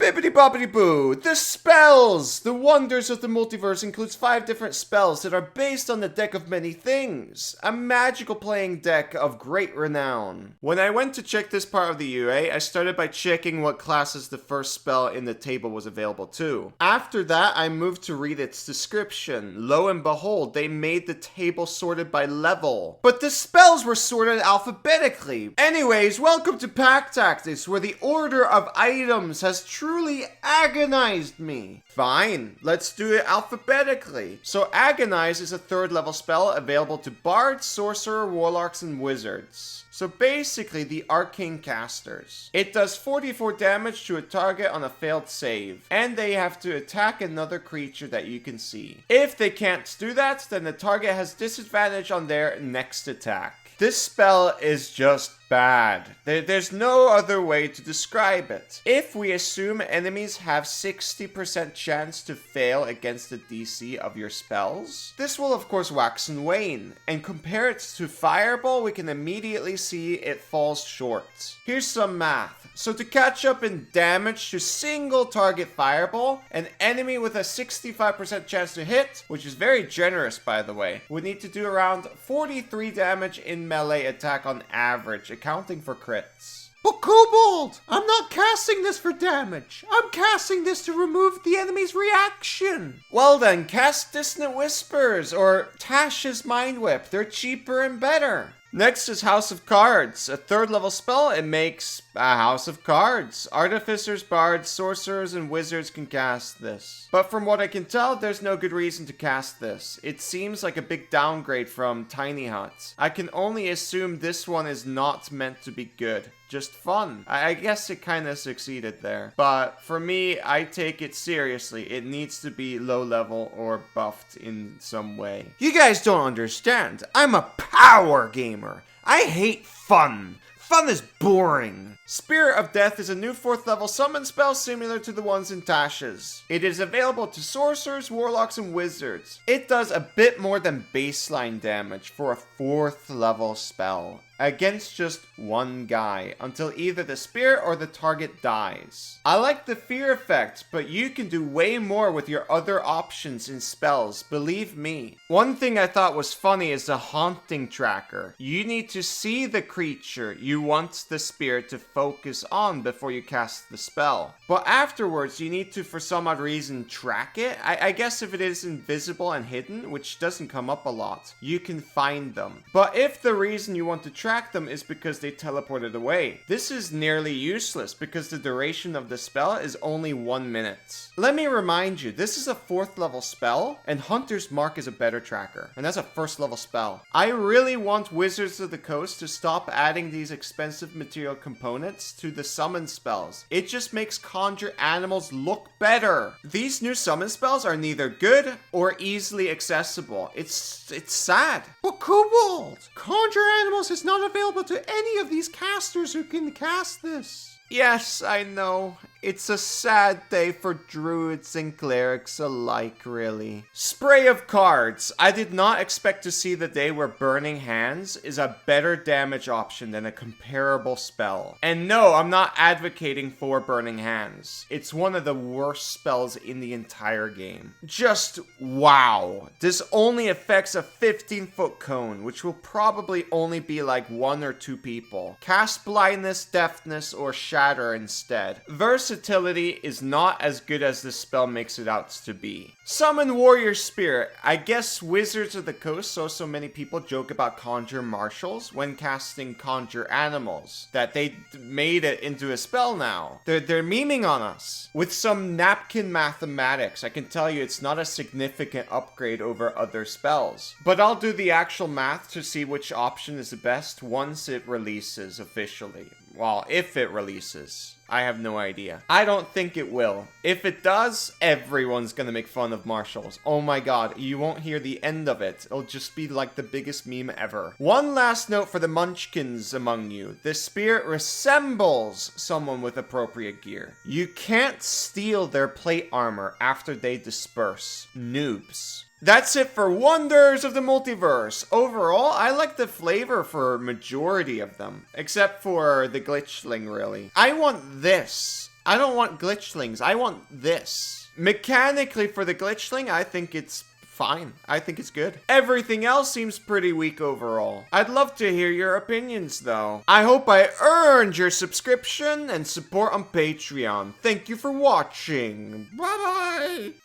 Bibbidi bobbidi boo! The spells! The wonders of the multiverse includes 5 different spells that are based on the deck of many things. A magical playing deck of great renown. When I went to check this part of the UA, I started by checking what classes the first spell in the table was available to. After that, I moved to read its description. Lo and behold, they made the table sorted by level. But the spells were sorted alphabetically. Anyways, welcome to Pack Tactics, where the order of items has truly agonized me. Fine, let's do it alphabetically. So Antagonize is a 3rd level spell available to bards, sorcerer, warlocks, and wizards. So basically the arcane casters. It does 44 damage to a target on a failed save, and they have to attack another creature that you can see. If they can't do that, then the target has disadvantage on their next attack. This spell is just bad. There's no other way to describe it. If we assume enemies have 60% chance to fail against the DC of your spells, this will of course wax and wane, and compare it to Fireball, we can immediately see it falls short. Here's some math. So to catch up in damage to single target Fireball, an enemy with a 65% chance to hit, which is very generous by the way, would need to do around 43 damage in melee attack on average, accounting for crits. But Kobold, I'm not casting this for damage. I'm casting this to remove the enemy's reaction. Well then, cast Dissonant Whispers or Tash's Mind Whip. They're cheaper and better. Next is House of Cards, a 3rd level spell. It makes a House of Cards. Artificers, bards, sorcerers, and wizards can cast this. But from what I can tell, there's no good reason to cast this. It seems like a big downgrade from Tiny Hut. I can only assume this one is not meant to be good. Just fun. I guess it kind of succeeded there. But for me, I take it seriously. It needs to be low level or buffed in some way. You guys don't understand. I'm a power gamer. I hate fun. Fun is boring. Spirit of Death is a new 4th level summon spell similar to the ones in Tash's. It is available to sorcerers, warlocks, and wizards. It does a bit more than baseline damage for a 4th level spell against just one guy until either the spirit or the target dies. I like the fear effect, but you can do way more with your other options in spells, believe me. One thing I thought was funny is the haunting tracker. You need to see the creature you want the spirit to focus on before you cast the spell. But afterwards, you need to, for some odd reason, track it. I guess if it is invisible and hidden, which doesn't come up a lot, you can find them. But if the reason you want to track them is because they teleported away, this is nearly useless because the duration of the spell is only 1 minute. Let me remind you, this is a 4th level spell, and Hunter's Mark is a better tracker, and that's a 1st level spell. I really want Wizards of the Coast to stop adding these expensive material components to the summon spells. It just makes conjure animals look better. These new summon spells are neither good or easily accessible. It's sad. But Kobold, conjure animals is not available to any of these casters who can cast this. Yes, I know. It's a sad day for druids and clerics alike, really. Spray of Cards. I did not expect to see the day where Burning Hands is a better damage option than a comparable spell. And no, I'm not advocating for Burning Hands. It's one of the worst spells in the entire game. Just wow. This only affects a 15-foot cone, which will probably only be like 1 or 2 people. Cast Blindness, Deafness, or Shatter instead. Versatility is not as good as this spell makes it out to be. Summon Warrior Spirit. I guess Wizards of the Coast saw so many people joke about Conjure Marshals when casting Conjure Animals that they made it into a spell now. They're memeing on us. With some napkin mathematics, I can tell you it's not a significant upgrade over other spells. But I'll do the actual math to see which option is the best once it releases officially. Well, if it releases. I have no idea. I don't think it will. If it does, everyone's gonna make fun of Marshals. Oh my god, you won't hear the end of it. It'll just be like the biggest meme ever. One last note for the munchkins among you. The spirit resembles someone with appropriate gear. You can't steal their plate armor after they disperse. Noobs. That's it for Wonders of the Multiverse. Overall, I like the flavor for majority of them, except for the glitchling, really. I want this. I don't want glitchlings. I want this. Mechanically for the glitchling, I think it's fine. I think it's good. Everything else seems pretty weak overall. I'd love to hear your opinions though. I hope I earned your subscription and support on Patreon. Thank you for watching. Bye bye.